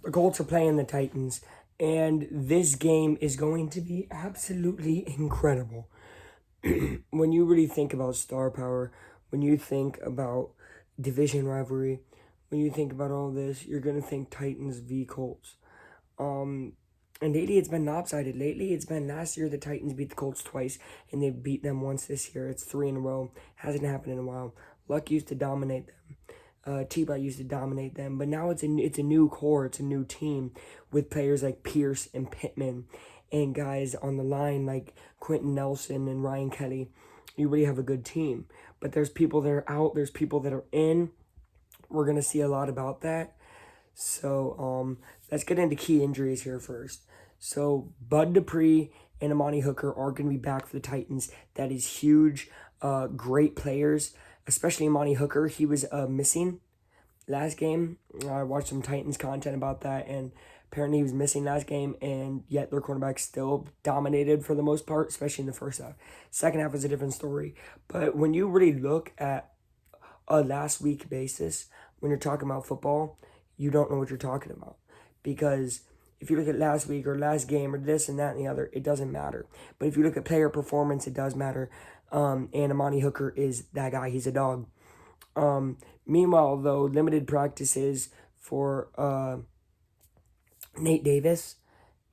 The Colts are playing the Titans, and this game is going to be absolutely incredible. When you really think about star power, when you think about division rivalry, when you think about all this, you're gonna think Titans v Colts. Um, and lately it's been lopsided. Lately it's been last year the Titans beat the Colts twice, and they beat them once this year. It's three in a row. Hasn't happened in a while. Luck used to dominate them. T-Bot used to dominate them, but now it's a new core, it's a new team with players like Pierce and Pittman, and guys on the line like Quentin Nelson and Ryan Kelly. You really have a good team, but there's people that are out, there's people that are in. We're gonna see a lot about that. So let's get into key injuries here first. So Bud Dupree and Amani Hooker are going to be back for the Titans. That is huge. Great players, especially Amani Hooker. He was missing last game. I watched some Titans content about that, and apparently he was missing last game, and yet their cornerback still dominated for the most part, especially in the first half. Second half is a different story. But when you really look at a last week basis, when you're talking about football, you don't know what you're talking about. Because if you look at last week or last game or this and that and the other, it doesn't matter. But if you look at player performance, it does matter. And Amani Hooker is that guy. He's a dog. Meanwhile, though, limited practices for Nate Davis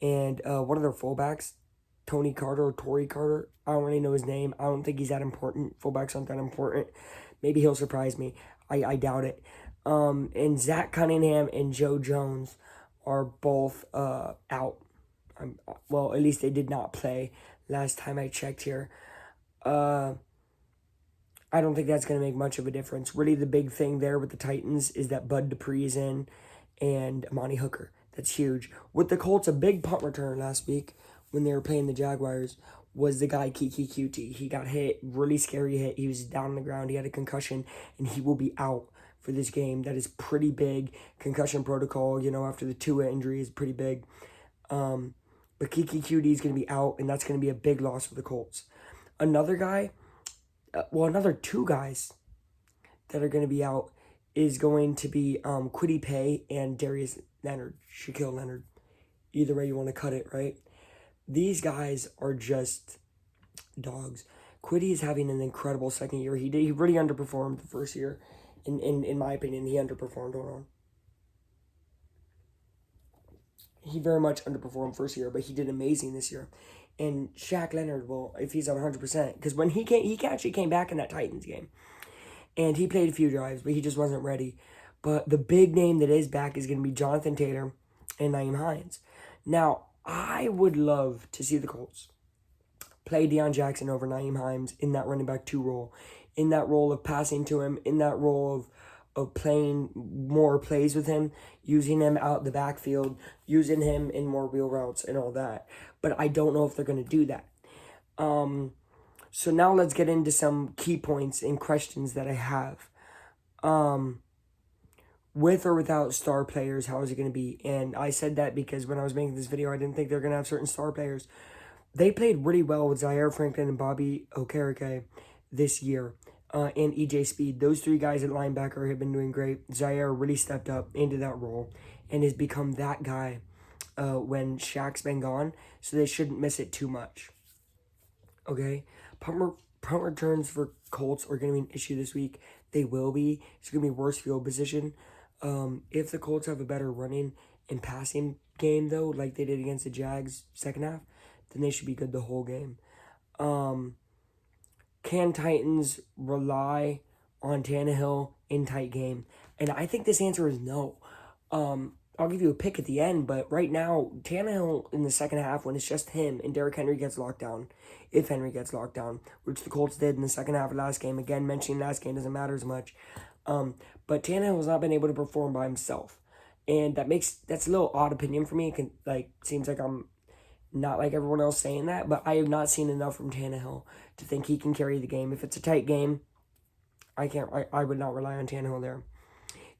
and one of their fullbacks, Tony Carter or Tory Carter. I don't really know his name. I don't think he's that important. Fullbacks aren't that important. Maybe he'll surprise me. I doubt it. And Zach Cunningham and Joe Jones are both out. Well, at least they did not play last time I checked here. I don't think that's going to make much of a difference. Really, the big thing there with the Titans is that Bud Dupree is in and Amani Hooker. That's huge. With the Colts, a big punt return last week when they were playing the Jaguars was the guy Kiki QT. He got hit, really scary hit. He was down on the ground. He had a concussion, and he will be out for this game. That is pretty big. Concussion protocol, after the Tua injury is pretty big. But Kiki QT is going to be out, and that's going to be a big loss for the Colts. Another guy, another two guys that are going to be out is going to be Kwity Paye and Darius Leonard, Shaquille Leonard. Either way you want to cut it, right? These guys are just dogs. Kwity is having an incredible second year. He really underperformed the first year. In my opinion, he underperformed. Hold on. He very much underperformed first year, but he did amazing this year. And Shaq Leonard, well, if he's at 100%, because when he actually came back in that Titans game, and he played a few drives, but he just wasn't ready. But the big name that is back is going to be Jonathan Taylor and Nyheim Hines. Now, I would love to see the Colts play Deion Jackson over Nyheim Hines in that running back 2 role, in that role of passing to him, in that role of playing more plays with him, using him out the backfield, using him in more wheel routes and all that. But I don't know if they're going to do that. So now let's get into some key points and questions that I have. With or without star players, how is it going to be? And I said that because when I was making this video, I didn't think they're going to have certain star players. They played really well with Zaire Franklin and Bobby Okereke this year. And EJ Speed. Those 3 guys at linebacker have been doing great. Zaire really stepped up into that role and has become that guy when Shaq's been gone. So they shouldn't miss it too much. Okay? Punt returns for Colts are going to be an issue this week. They will be. It's going to be worse field position. If the Colts have a better running and passing game, though, like they did against the Jags second half, then they should be good the whole game. Can Titans rely on Tannehill in tight game? And I think this answer is no. I'll give you a pick at the end, but right now, Tannehill in the second half, when it's just him and Derrick Henry gets locked down, if Henry gets locked down, which the Colts did in the second half of last game. Again, mentioning last game doesn't matter as much. But Tannehill has not been able to perform by himself. And that's a little odd opinion for me. It seems like I'm not like everyone else saying that, but I have not seen enough from Tannehill to think he can carry the game. If it's a tight game, I would not rely on Tannehill there.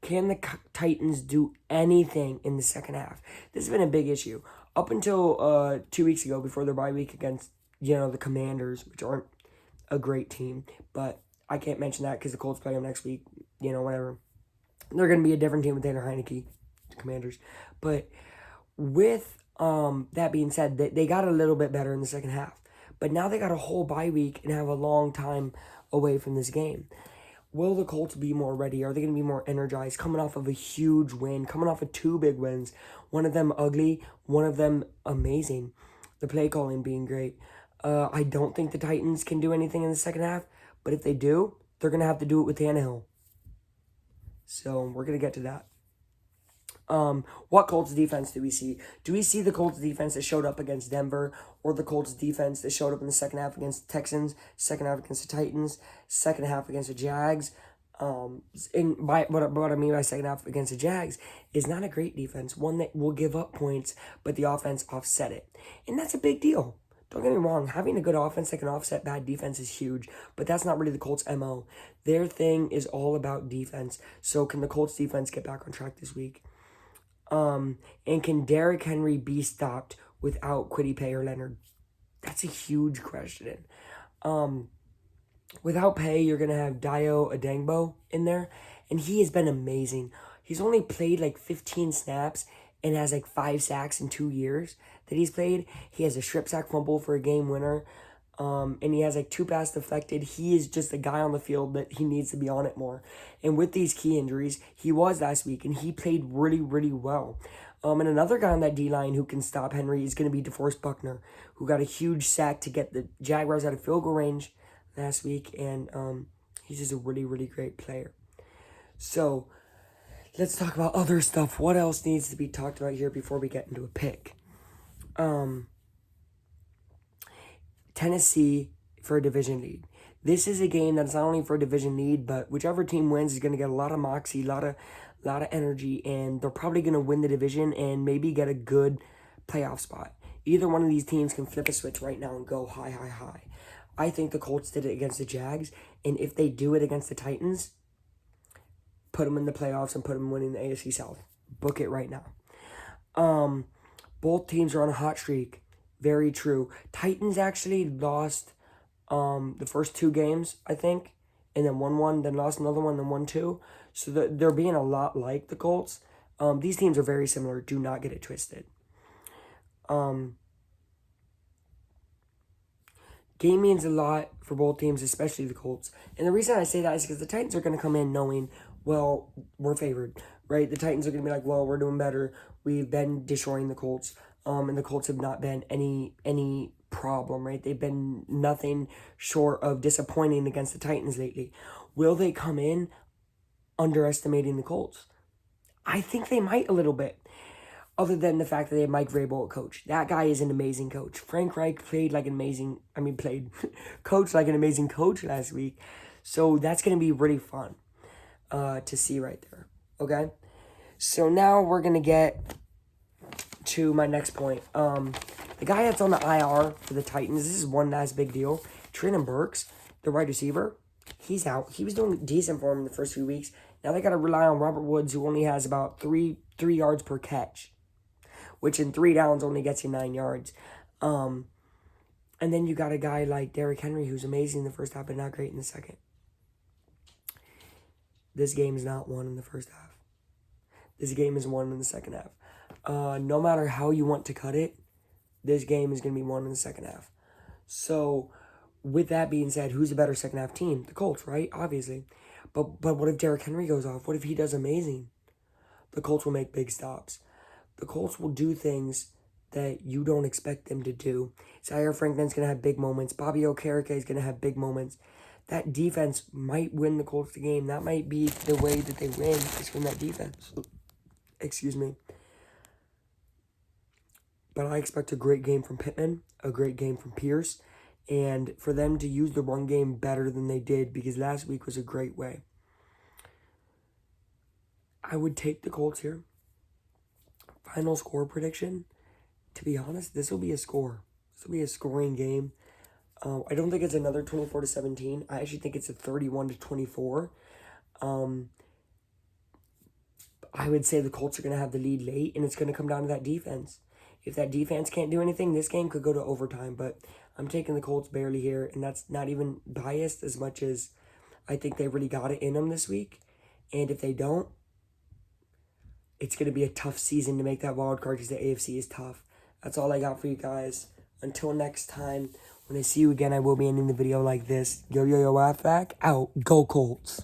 Can the Titans do anything in the second half? This has been a big issue. Up until 2 weeks ago, before their bye week against, the Commanders, which aren't a great team, but I can't mention that because the Colts play them next week, whatever. They're going to be a different team with Taylor Heineke. Commanders. But with that being said, they got a little bit better in the second half. But now they got a whole bye week and have a long time away from this game. Will the Colts be more ready? Are they going to be more energized? Coming off of a huge win, coming off of 2 big wins. One of them ugly, one of them amazing. The play calling being great. I don't think the Titans can do anything in the second half, but if they do, they're going to have to do it with Tannehill. So we're going to get to that. What Colts defense do we see? Do we see the Colts defense that showed up against Denver, or the Colts defense that showed up in the second half against the Texans, second half against the Titans, second half against the Jags? What I mean by second half against the Jags is not a great defense, one that will give up points, but the offense offset it. And that's a big deal. Don't get me wrong, having a good offense that can offset bad defense is huge, but that's not really the Colts' MO. Their thing is all about defense. So can the Colts defense get back on track this week? And can Derrick Henry be stopped without Kwity Paye or Leonard? That's a huge question. Without Paye, you're going to have Dio Adengbo in there, and he has been amazing. He's only played like 15 snaps and has like 5 sacks in 2 years that he's played. He has a strip sack fumble for a game winner, and he has like 2 passes deflected. He is just a guy on the field that he needs to be on it more. And with these key injuries, he was last week, and he played really, really well. And another guy on that D-line who can stop Henry is going to be DeForest Buckner, who got a huge sack to get the Jaguars out of field goal range last week, and he's just a really, really great player. So let's talk about other stuff. What else needs to be talked about here before we get into a pick? Tennessee for a division lead. This is a game that's not only for a division lead, but whichever team wins is going to get a lot of moxie, a lot of energy, and they're probably going to win the division and maybe get a good playoff spot. Either one of these teams can flip a switch right now and go high, high, high. I think the Colts did it against the Jags, and if they do it against the Titans, put them in the playoffs and put them winning the AFC South. Book it right now. Both teams are on a hot streak. Very true. Titans actually lost the first 2 games, I think, and then won 1, then lost another one, then won 2. So they're being a lot like the Colts. These teams are very similar. Do not get it twisted. Game means a lot for both teams, especially the Colts. And the reason I say that is because the Titans are going to come in knowing, well, we're favored, right? The Titans are going to be like, well, we're doing better. We've been destroying the Colts. And the Colts have not been any problem, right? They've been nothing short of disappointing against the Titans lately. Will they come in underestimating the Colts? I think they might a little bit. Other than the fact that they have Mike Vrabel at coach. That guy is an amazing coach. Frank Reich coached like an amazing coach last week. So that's going to be really fun to see right there. Okay? So now we're going to get to my next point. The guy that's on the IR for the Titans, this is one last big deal. Trenton Burks, the wide receiver, he's out. He was doing decent for him in the first few weeks. Now they got to rely on Robert Woods, who only has about 3 yards per catch, which in 3 downs only gets you 9 yards. And then you got a guy like Derrick Henry, who's amazing in the first half, but not great in the second. This game is not won in the first half. This game is won in the second half. No matter how you want to cut it, this game is going to be won in the second half. So, with that being said, who's the better second half team? The Colts, right? Obviously. But what if Derrick Henry goes off? What if he does amazing? The Colts will make big stops. The Colts will do things that you don't expect them to do. Zaire Franklin's going to have big moments. Bobby Okereke is going to have big moments. That defense might win the Colts the game. That might be the way that they win, is from that defense. Excuse me. But I expect a great game from Pittman, a great game from Pierce, and for them to use the run game better than they did, because last week was a great way. I would take the Colts here. Final score prediction, to be honest, this will be a score. This will be a scoring game. I don't think it's another 24-17. I actually think it's a 31-24. I would say the Colts are going to have the lead late, and it's going to come down to that defense. If that defense can't do anything, this game could go to overtime, but I'm taking the Colts barely here, and that's not even biased as much as I think they really got it in them this week. And if they don't, it's going to be a tough season to make that wild card because the AFC is tough. That's all I got for you guys. Until next time, when I see you again, I will be ending the video like this. Yo, yo, yo, Aflac, out. Go Colts.